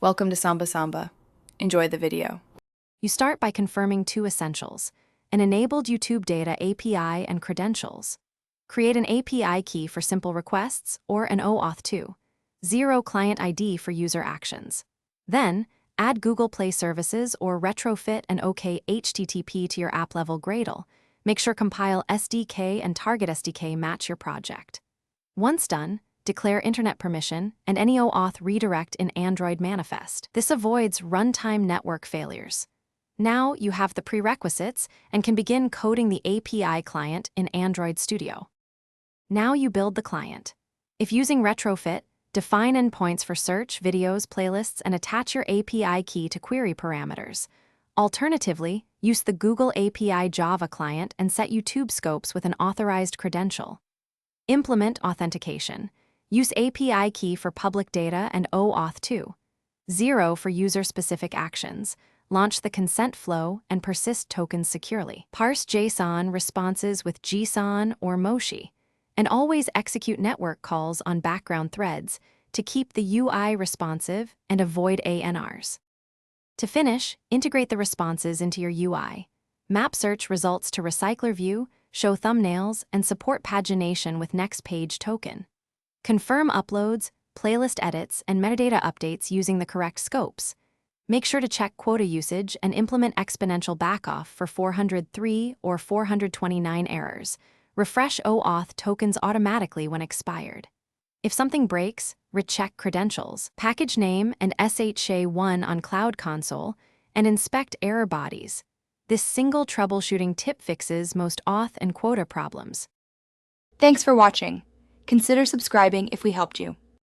Welcome to Samba Samba. Enjoy the video. You start by confirming two essentials: an enabled YouTube data API and credentials. Create an API key for simple requests or an OAuth 2.0 client ID for user actions. Then, add Google Play services or retrofit an OK HTTP to your app-level Gradle. Make sure Compile SDK and Target SDK match your project. Once done, declare internet permission and any OAuth redirect in Android manifest. This avoids runtime network failures. Now you have the prerequisites and can begin coding the API client in Android Studio. Now you build the client. If using retrofit, define endpoints for search, videos, playlists, and attach your API key to query parameters. Alternatively, use the Google API Java client and set YouTube scopes with an authorized credential. Implement authentication. Use API key for public data and OAuth 2.0 for user-specific actions. Launch the consent flow and persist tokens securely. Parse JSON responses with JSON or Moshi, and always execute network calls on background threads to keep the UI responsive and avoid ANRs. To finish, integrate the responses into your UI. Map search results to Recycler View, show thumbnails, and support pagination with Next Page token. Confirm uploads, playlist edits, and metadata updates using the correct scopes. Make sure to check quota usage and implement exponential backoff for 403 or 429 errors. Refresh OAuth tokens automatically when expired. If something breaks, recheck credentials, package name and SHA1 on Cloud Console, and inspect error bodies. This single troubleshooting tip fixes most auth and quota problems. Thanks for watching. Consider subscribing if we helped you.